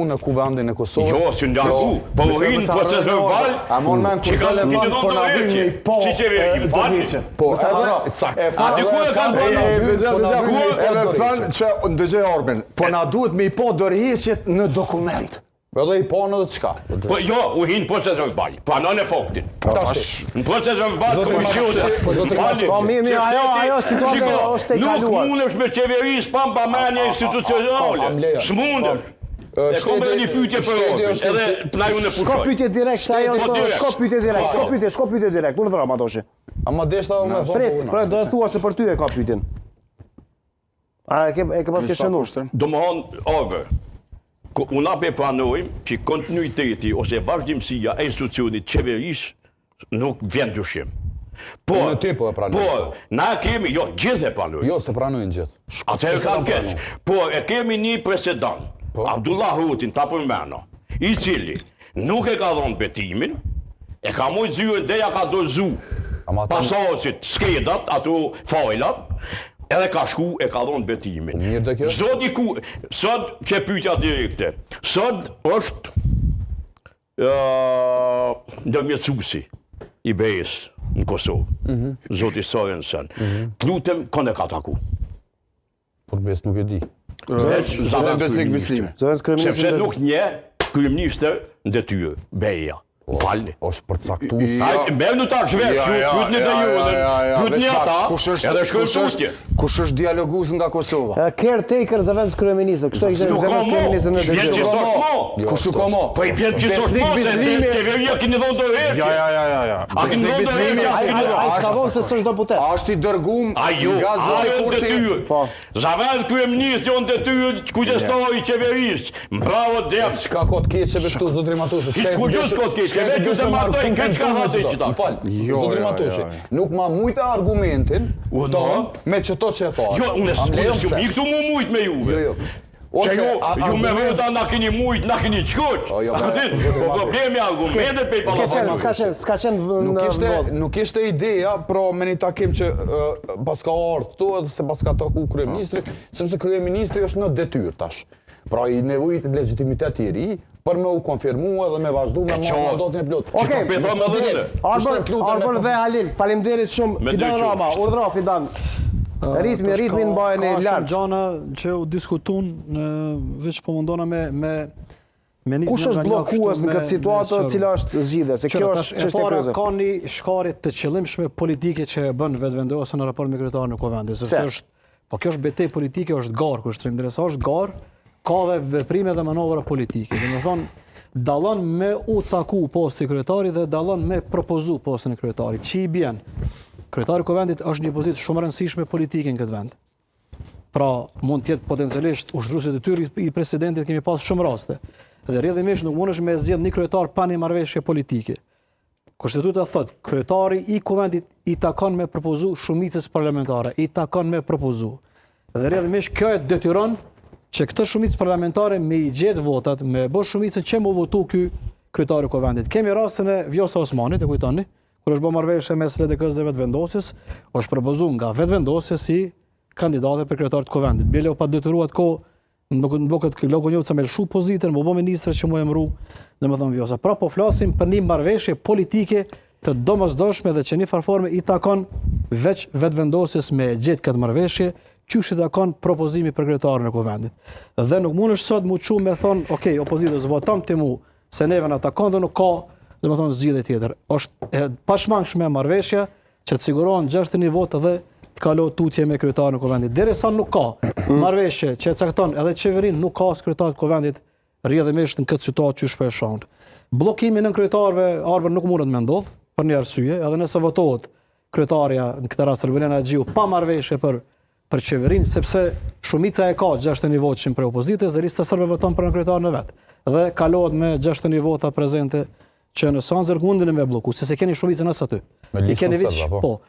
në kuvendin e Kosovës. Jo, si ndaku, po uhin proces verbal. A mon men kur telefon po na vini po. Si qeveri, fali. Po, atë ku e kanë edhe thënë që dëgjoj Orbin, po na duhet me i po dorëheqjet në dokument. Edhe i po në dhe qka? Po jo, uhin proces verbal, pranon e faktin. Në proces verbal, Po mirë, ajo situata është e kaluar. Nuk mundesh me qeverisë pa mbamendje institucionale. S'mundesh. E kom edhe një pyetje për Orbin, edhe na ju në pushoj. Shko pyetje direkt, se ajo është, shko pyetje direkt, urdhëro Matoshi. Ama deshta me Prit, do të thua se për ty e ka pyetjen. A e ke pas ke shënuar? Domthon, Orbin, unë ape pranojmë që kontinuiteti ose vazhdimësia e institucionit qeverisë nuk vjen dyshim. Në ti po e pranojmë. Por, na kemi, jo, gjithë e pranojmë. Jo, se pranojnë gjithë. Atëherë kam keq. Por, e kemi një presedant, Abdullah Hutin, ta përmeno, i cili nuk e ka dhonë betimin, e ka mujtë zyën dhe ja ka dozu pasosit, skedat, ato fajlat, edhe ka shku e ka dhonë betimin. Zoti ku, sot që pyetja direkte, sot është ndërmjetësuesi i BE-s në Kosovë, Zoti Sorensen. Lutem, kënd e ka taku? Por BE-s nuk e di. Sepse nuk nje kryeministër në detyrë, BE-ja. Falni. Është përcaktuar. Merë në ta shvesh, pyet një pyet një ata, edhe shkojnë tutje. Kush është dialogues nga Kosova? Caretaker zëvendës kryeministër, kështu ishte zëvendës kryeministër në detyrë. Vjen që sot mo. Kush ka mo? Po i vjen që sot mo, se qeveria keni dhënë dorëheqje. Ja. A keni dhënë dorëheqje? Ai s'ka vonë se s'është deputet. Është i dërguar nga zoti Kurti. Zëvendës kryeministër janë detyrë kujdestori i qeverisë. Bravo Def. Çka kot keqe me këtu zotrim Matoshi? Kujdes kot keqe. Nuk ma mujtë argumentin me qëto që e thua. Jo, unë shumë i këtu mu mujtë me juve. Që ju me vëta na keni mujtë, na keni qkoq. Po problemi argumente pe i balafajnë. Ska qenë në nuk ishte ideja, pro me një takim që pas ka ardhë këtu edhe se pas ka taku kryeministri, sepse kryeministri është në detyrë tash. Pra i nevojit e legitimitet i ri, për me u konfirmu edhe me vazhdu me mandatin e plot. Arbër dhe Halil, faleminderit shumë. Fidan Rama, urdhra Fidan. Ritmin mbajnë e lartë. Ka gjana që u diskutun, veç po mundona me kush është blokues në këtë situatë e cila është zgjidhja, se kjo është çështje e kryesore. Ka një shkarje të qëllimshme politike që bën vetvendosjen në raport me kryetarin e Kuvendit, sepse është, po kjo është betejë politike, është garë kushtrim, ndërsa është garë, ka dhe veprime dhe manovra politike. Domethënë, dallon me u taku posti i kryetarit dhe dallon me propozu postin e kryetarit. Që i bjen? Kryetari i Kuvendit është një pozitë shumë e rëndësishme politike në këtë vend. Pra, mund të jetë potencialisht ushtruesi i detyrës i presidentit, kemi pas shumë raste. Dhe rrjedhimisht nuk mundesh me zgjedh një kryetar pa një marrëveshje politike. Konstituta thotë, kryetari i Kuvendit i takon me propozu shumicës parlamentare, i takon me propozu. Dhe rrjedhimisht kjo e detyron që këtë shumicë parlamentare me i gjetë votat, me bë shumicën që mu votu ky kryetari i Kuvendit. Kemi rastin e Vjosa Osmanit, e kujtoni, kur është bë marrëveshje mes LDK-s dhe vetvendosjes, është propozuar nga vetvendosja si kandidate për kryetar të Kuvendit. Bile u pa detyruar ko në blokët Llogonjovca me lshu pozitën, më bë ministre që mu emëru, domethënë Vjosa. Pra po flasim për një marrëveshje politike të domosdoshme dhe që një farforme i takon veç vetvendosjes me gjetë këtë marrëveshje, qysh i takon propozimi për kryetarin e Kuvendit. Dhe nuk mundesh sot mu çu me thon, ok, opozitës voton ti mu se neve na takon dhe nuk ka, domethënë zgjidhje tjetër. Është e pashmangshme marrëveshja që të sigurohen 61 votë dhe të kalohet tutje me kryetarin e Kuvendit. Derisa nuk ka marrëveshje që e cakton edhe qeverinë, nuk ka as kryetar të Kuvendit rrjedhimisht në këtë situatë që shpesh shohën. Bllokimi nën kryetarëve Arbër nuk mundet me ndodh për një arsye, edhe nëse votohet kryetaria në këtë rast Albana Xhiu pa marrëveshje për qeverinë, sepse shumica e ka 61 votë për opozitës dhe lista serbe voton për kryetarin e vet. Dhe kalohet me 61 vota prezente që në Sanzër mundin me blloku, se keni shumicën as aty. Me listën serbe, po.